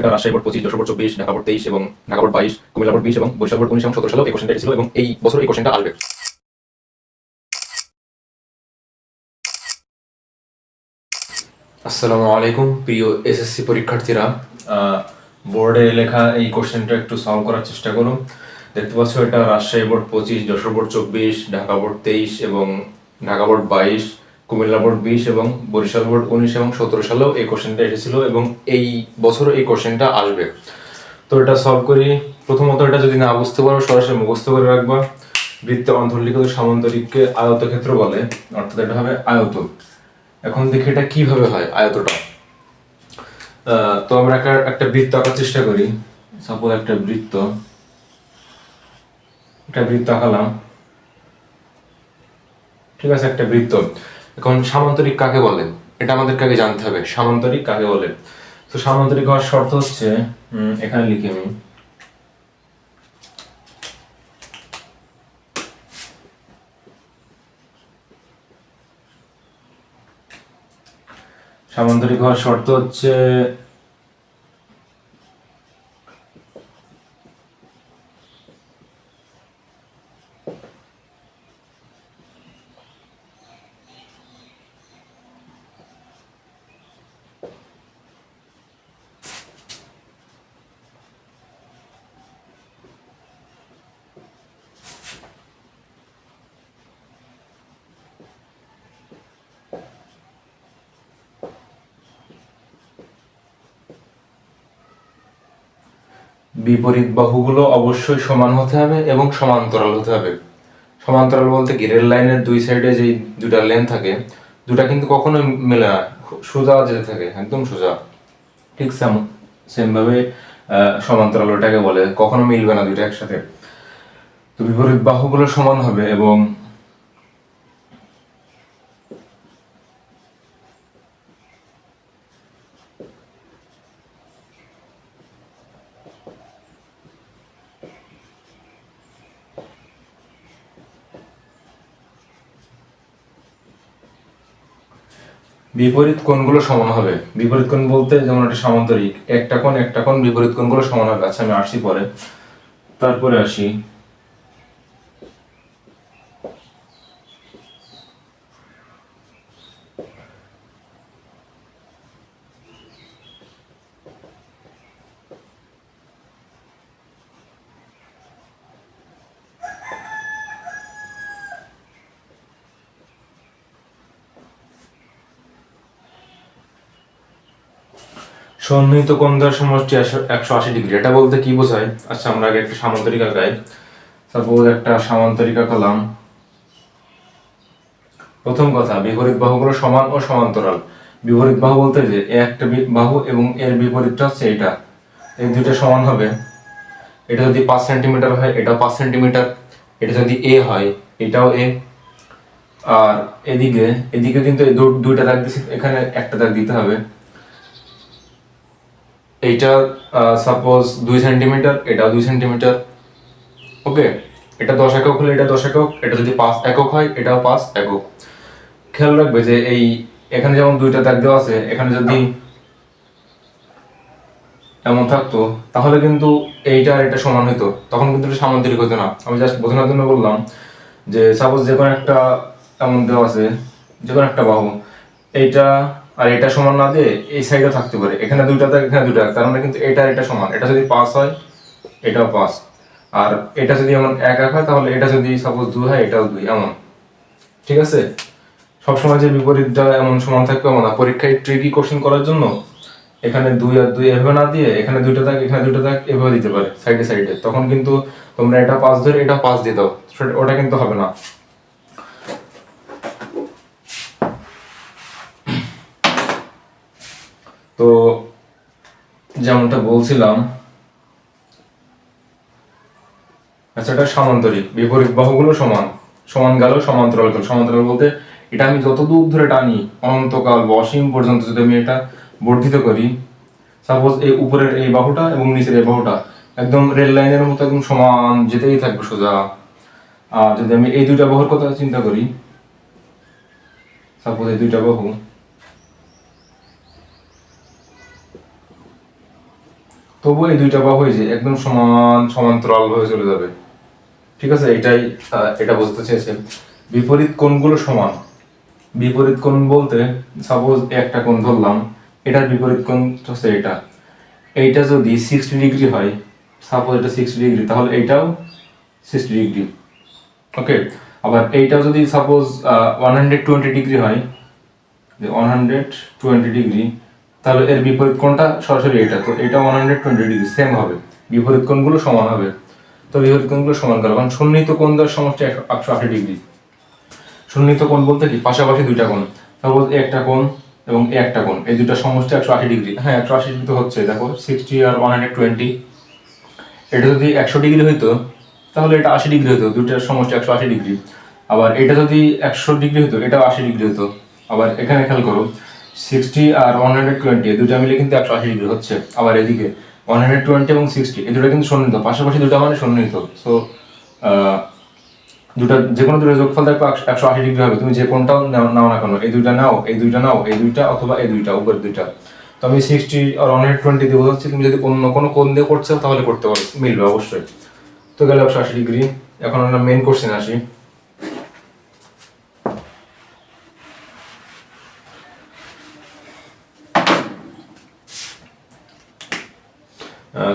এটা Rajshahi board 25, Jessore board 24, Dhaka board 23 এবং Dhaka board 22, Comilla board 20 এবং বরিশাল বোর্ড 19 এবং 17 সালেও এই কোশ্চেনটা এসেছিল এবং এই বছর এই কোশ্চেনটা আসবে। আসসালামু আলাইকুম প্রিয় এসএসসি পরীক্ষার্থীরা, বোর্ডে লেখা এই কোশ্চেনটা একটু সলভ করার চেষ্টা করুন। দেখতে পাচ্ছ এটা Rajshahi board 25, Jessore board 24, Dhaka board 23 এবং ঢাকা বোর্ড 22, কুমিল্লা বোর্ড 20 এবং বরিশাল বোর্ড 19 এবং 17 সালেও এই কোশ্চেনটা এসেছিল এবং এই বছর এই কোশ্চেনটা আসবে। তো এটা সলভ করি। প্রথমত এটা যদি না বুঝতে পারো সরাসরি মুখস্থ করে রাখবা। বৃত্তের অন্তর্লিখিত সামান্তরিককে আয়তক্ষেত্র বলে, অর্থাৎ এটা হবে আয়ত। এখন দেখি এটা কিভাবে হয় আয়তটা। তো আমরা একটা বৃত্ত আঁকার চেষ্টা করি। সাপোজ একটা বৃত্ত আঁকালাম, ঠিক আছে, একটা বৃত্ত। এখন সামান্তরিক কাকে বলে এটা আমাদেরকে আগে জানতে হবে, সামান্তরিক কাকে বলে। তো সামান্তরিক হওয়ার শর্ত হচ্ছে, এখানে লিখি আমি, সামান্তরিক হওয়ার শর্ত হচ্ছে বিপরীত বাহুগুলো অবশ্যই সমান হতে হবে এবং সমান্তরাল হতে হবে। সমান্তরাল বলতে কি, রেল লাইনের দুই সাইডে যে দুটা লেন থাকে, দুটা কিন্তু কখনোই মেলে না, সোজা যেতে থাকে, একদম সোজা। ঠিক সেম ভাবে সমান্তরাল ওটাকে বলে, কখনো মিলবে না দুইটা একসাথে। তো বিপরীত বাহুগুলো সমান হবে এবং বিপরীত কোণগুলো সমান হবে। বিপরীত কোণ বলতে যেমন একটা সামান্তরিক, একটা কোণ বিপরীত কোণগুলো সমান হবে। আচ্ছা আমি আসছি পরে, তারপরে আসি। সন্নিহিত কোণ দ্বয়ের সমষ্টি 180 ডিগ্রি, এটা বলতে কি বোঝায়? আচ্ছা আমরা আগে একটা সামান্তরিক আঁকাই। সাপোজ একটা সামান্তরিক আঁকালাম। প্রথম কথা, বিপরীত বাহুগুলো সমান ও সমান্তরাল। বিপরীত বাহু বলতে যে একটা বাহু এবং এর বিপরীতটা হচ্ছে এটা, এই দুইটা সমান হবে। এটা যদি 5 সেন্টিমিটার হয় এটাও 5 সেন্টিমিটার, এটা যদি এ হয় এটাও এ। আর এদিকে এদিকে কিন্তু দুইটা দাগ দিচ্ছি, এখানে একটা দাগ দিতে হবে। এইটা সাপোজ 2 সেন্টিমিটার, এটাও 2 সেন্টিমিটার। ওকে, এটা 10 একক হলে এটা 10 একক, এটা যদি 5 একক হয় এটাও 5 একক। খেয়াল রাখবে যে এই এখানে যেমন দুইটা দাগ দেওয়া আছে, এখানে যদি এমন থাকতো তাহলে কিন্তু এইটা আর এটা সমান হইতো, তখন কিন্তু এটা সামান্তরিক হতো না। আমি জাস্ট বোঝানোর জন্য বললাম যে সাপোজ যে কোনো একটা এমন দেওয়া আছে, যে কোনো একটা বাহু, এইটা আর এটা সমান না দিয়ে এই সাইডে থাকতে পারে, এখানে দুইটা দাগ এখানে দুইটা দাগ, তার মানে কিন্তু এটা আর এটা সমান। এটা যদি 5 হয় এটাও 5, আর এটা যদি এমন এক এক হয় তাহলে এটা যদি সাপোজ 2 হয় এটাও 2, এমন। ঠিক আছে, সবসময় যে বিপরীতটা এমন সমান থাকবে এমন না। পরীক্ষায় ট্রিকি কোশ্চেন করার জন্য এখানে 2 আর 2 এভাবে না দিয়ে এখানে দুইটা দাগ এখানে দুইটা দাগ এভাবে দিতে পারে সাইডে সাইডে, তখন কিন্তু তোমরা এটা 5 ধরে এটা 5 দিয়ে দাও, ওটা কিন্তু হবে না। তো যেমনটা বলছিলাম, আচ্ছা এটা সমান্তরিক, বিপরীত বাহুগুলো সমান, সমান গেল সমান্তরাল গেল। সমান্তরাল বলতে এটা আমি যত দূর ধরে টানি, অনন্তকাল বা অসীম পর্যন্ত যদি আমি এটা বর্ধিত করি, সাপোজ এই উপরের এই বাহুটা এবং নিচের এই বাহুটা একদম রেল লাইনের মতো একদম সমান যেতেই থাকবে সোজা। আর যদি আমি এই দুইটা বাহুর কথা চিন্তা করি, সাপোজ এই দুইটা বাহু, তবু এই দুইটা বাহু যে একদম সমান্তরাল ভাবে চলে যাবে। ঠিক আছে, এটা বুঝতে চেয়েছে। বিপরীত কোণগুলো সমান। বিপরীত কোণ বলতে সাপোজ একটা কোণ ধরলাম, এটার বিপরীত কোণ হচ্ছে এইটা যদি 60 ডিগ্রি হয়, সাপোজ এটা 60 ডিগ্রি, তাহলে এইটাও 60 ডিগ্রি। ওকে, আবার এইটাও যদি সাপোজ 120 ডিগ্রি হয়, যে 120 ডিগ্রি, তাহলে এর বিপরীত কোণটা সরাসরি এটা, তো এটা 120 ডিগ্রি সেম হবে, বিপরীত কোণগুলো সমান হবে। তো বিপরীত কোণগুলো সমান করো, কারণ সন্নিহিত কোণ দেওয়ার সমষ্টি 180 ডিগ্রি। সন্নিহিত কোণ বলতে কি, পাশাপাশি দুইটা কোণ, সাপোজ একটা কোণ এবং একটা কোণ, এই দুইটা সমষ্টি 180 ডিগ্রি। হ্যাঁ, 180 ডিগ্রি তো হচ্ছে, দেখো 60 আর 120, এটা যদি 100 ডিগ্রি হইতো তাহলে এটা 80 ডিগ্রি হতো, দুইটার সমষ্টি 180 ডিগ্রি। আবার এটা যদি 100 ডিগ্রি হতো, এটাও 80 ডিগ্রি হতো। আবার এখানে খেয়াল করো, 60 আর 120 দুইটা মিলে কিন্তু 180 ডিগ্রি হচ্ছে। আবার এদিকে 120 এবং 60 এই দুটো কিন্তু সন্নিহিত, পাশাপাশি দুটো মানে সন্নিহিত। সো দুটা যে কোনো দুটো যোগফল দেখো 180 ডিগ্রি হবে, তুমি যে কোনটাও নাও না কেন, এই দুইটা নাও, এই দুইটা নাও, এই দুইটা অথবা এই দুইটা, উপরের দুইটা। তো আমি 60 আর 120 দিয়ে বোঝাচ্ছি, তুমি যদি অন্য কোনো কোণ দিয়ে করছো তাহলে করতে পারো, মিলবে অবশ্যই। তো গেল 180 ডিগ্রি। এখন আমরা মেইন কোশ্চেন আসি।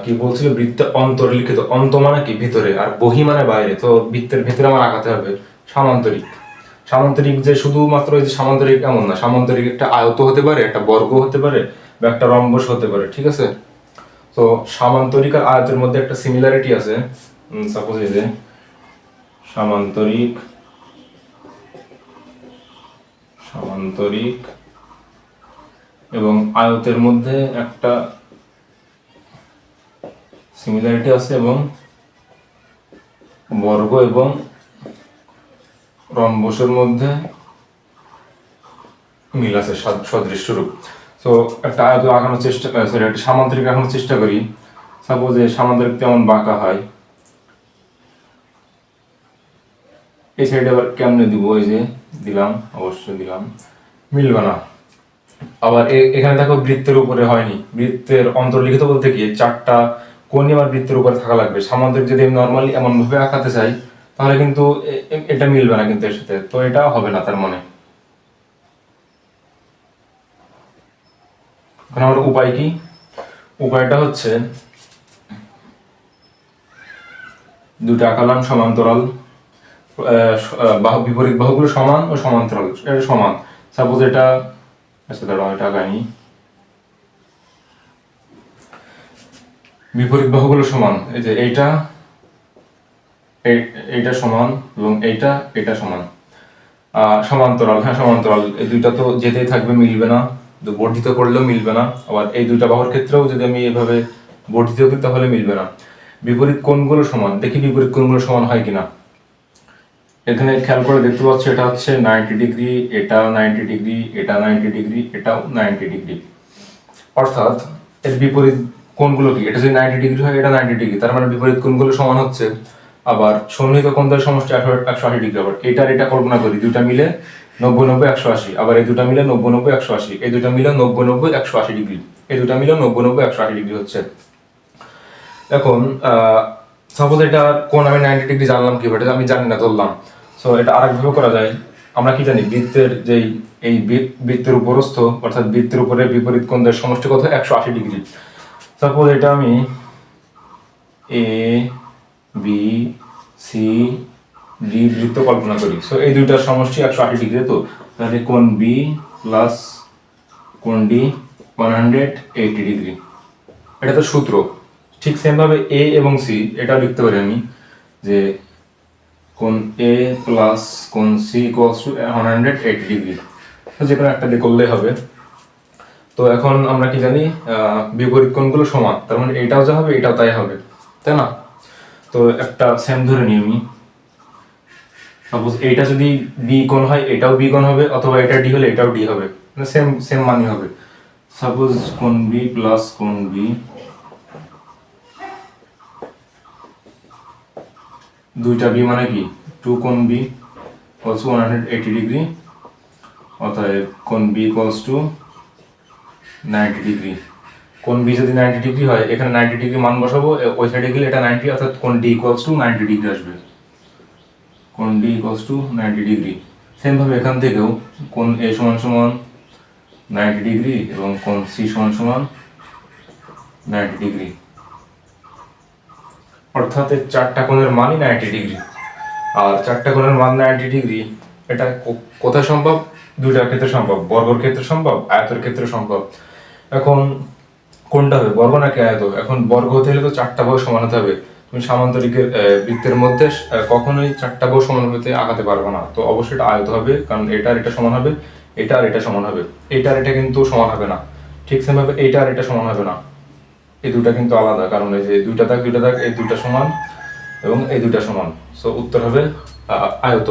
কি বলছিল, বৃত্তের অন্তর্লিখিত, অন্ত মানে কি ভিতরে, আর বহি মানে বাইরে। তো বৃত্তের ভিতরে আমার আঁকাতে হবে সামান্তরিক। সামান্তরিক যে শুধুমাত্র এই যে সামান্তরিক এমন না, সামান্তরিক একটা আয়ত হতে পারে, একটা বর্গ হতে পারে, বা একটা রম্বস হতে পারে। ঠিক আছে, তো সামান্তরিক আর আয়তের মধ্যে একটা সিমিলারিটি আছে। সাপোজ এই যে সামান্তরিক, সামান্তরিক এবং আয়তের মধ্যে একটা সিমিলারিটি আছে, এবং বর্গ এবং রম্বসের মধ্যে মিল আছে, সদৃশ্যরূপ। তো একটা আয়ত আঁকানোর চেষ্টা, সরি একটা সামান্তরিক আঁকানোর চেষ্টা করি। সাপোজ এই সামান্তরিক তেমন বাঁকা হয়, এই সাইডে আবার কেমনে দিব, এই যে দিলাম, অবশ্যই দিলাম, মিলবে না। আবার এখানে দেখো বৃত্তের উপরে হয়নি, বৃত্তের অন্তর্লিখিত বলতে কি চারটা কোণই আমার বৃত্তের উপরে থাকা লাগবে। সামান্তরিক যদি আমি নর্মালি এমন ভাবে আঁকাতে চাই তাহলে কিন্তু এটা মিলবে না কিন্তু এর সাথে, তো এটা হবে না। তার মানে এখন আমার উপায় কি, উপায়টা হচ্ছে দুটো আঁকালাম সমান্তরাল, বাহু বিপরীত বাহুগুলো সমান ও সমান্তরাল, এটা সমান। সাপোজ এটা, আচ্ছা দাঁড়াও এটা আঁকাইনি, বিপরীত বাহুগুলো সমান, এই যে এইটা সমান এবং এটা সমান। সমান্তরাল, হ্যাঁ সমান্তরাল, এই দুইটা তো যেতেই থাকবে, মিলবে না, তো বর্ধিত করলেও মিলবে না। আবার এই দুইটা বাহুর ক্ষেত্রেও যদি আমি এভাবে বর্ধিত করি তাহলে মিলবে না। বিপরীত কোণগুলো সমান, দেখি বিপরীত কোণগুলো সমান হয় কিনা। এখানে খেয়াল করে দেখতে পাচ্ছ, এটা হচ্ছে 90 ডিগ্রি, এটা 90 ডিগ্রি, এটা 90 ডিগ্রি, এটাও 90 ডিগ্রি। অর্থাৎ এর বিপরীত কোণগুলো কি, এটা যদি 90 ডিগ্রি হয়, এটা 90 ডিগ্রি, তার মানে বিপরীত কোণগুলো সমান হচ্ছে। আবার সন্নিহিত কোণ দ্বয়ের সমষ্টি 180 ডিগ্রি। আবার এটা কল্পনা করি, দুইটা মিলে 90 90 180, আবার এই দুটা মিলে 90 90 180, এই দুটা মিলে 90 90 180 ডিগ্রি, এই দুটা মিলে 90 90 180 ডিগ্রি হচ্ছে। এখন সাপোজ এটা কোণ আমি 90 ডিগ্রি জানলাম কিভাবে, আমি জানি না, ধরলাম। সো এটা আরেকভাবে করা যায়। আমরা কি জানি, বৃত্তের যেই এই বৃত্তের উপরস্থ, অর্থাৎ বৃত্তের উপরে বিপরীত কোণ দ্বয়ের সমষ্টি কত, 180 ডিগ্রি। সাপোজ এটা আমি এ বি সি ডি বৃত্ত কল্পনা করি। সো এই দুইটার সমষ্টি 180 ডিগ্রি, তো তাহলে কোণ বি প্লাস কোণ ডি 180 ডিগ্রি। এটা তো সূত্র। ঠিক সেম ভাবে এ এবং সি এটা লিখতে পারি আমি, যে কোণ এ প্লাস কোণ সি ইকুয়ালস টু 180 ডিগ্রি। তো যে কোনো একটা দিয়ে করলেই হবে। তো এখন আমরা কি জানি, বিপরীত কোণগুলো সমান, তার মানে এটাও যা হবে এটাও তাই হবে, তাই না? তো একটা সেম ধরে নিই আমি, সাপোজ এইটা যদি বি কোণ হয়, এটাও বি কোণ হবে, অথবা এটা ডি হলে এটাও ডি হবে, মানে সেম সেম মানই হবে। সাপোজ কোণ বি প্লাস কোণ বি, দুইটা বি মানে কি 2 কোণ বি অলসো 180 ডিগ্রি, অতএব কোণ বি ইকুয়ালস টু 90 ডিগ্রি। কোণ বি যদি 90 ডিগ্রি হয়, এখানে 90 ডিগ্রি মান বসাবো, ওই সাইডে গেলে এটা 90, অর্থাৎ কোণ ডি ইকুয়ালস টু 90 ডিগ্রি আসবে। কোণ D equals to 90 degree. Same ভাবে এখান থেকেও কোণ এ সমান সমান 90 ডিগ্রি এবং কোণ সি সমান সমান 90 ডিগ্রি, অর্থাৎ এই চারটা কোণের মানই 90 ডিগ্রি। আর চারটা কোণের মান 90 ডিগ্রি, এটা কোথায় সম্ভব? দুইটার ক্ষেত্রে সম্ভব, বর্গের ক্ষেত্রে সম্ভব, আয়তের ক্ষেত্রে সম্ভব। এখন কোনটা হবে, বর্গ নাকি আয়ত? এখন বর্গ হতে হলে তো চারটা বাহু সমান হতে হবে। তুমি সামান্তরিকের বৃত্তের মধ্যে কখনোই চারটা বাহু সমান হতে আঁকাতে পারবে না, তো অবশ্যই এটা আয়ত হবে, কারণ এটা আর এটা সমান হবে, এটা আর এটা সমান হবে। এটা আর এটা কিন্তু সমান হবে না, ঠিক সেম ভাবে এইটা আর এটা সমান হবে না, এই দুটা কিন্তু আলাদা, কারণ এই যে দুইটা দাগ এই দুইটা সমান এবং এই দুইটা সমান। সো উত্তর হবে আয়ত।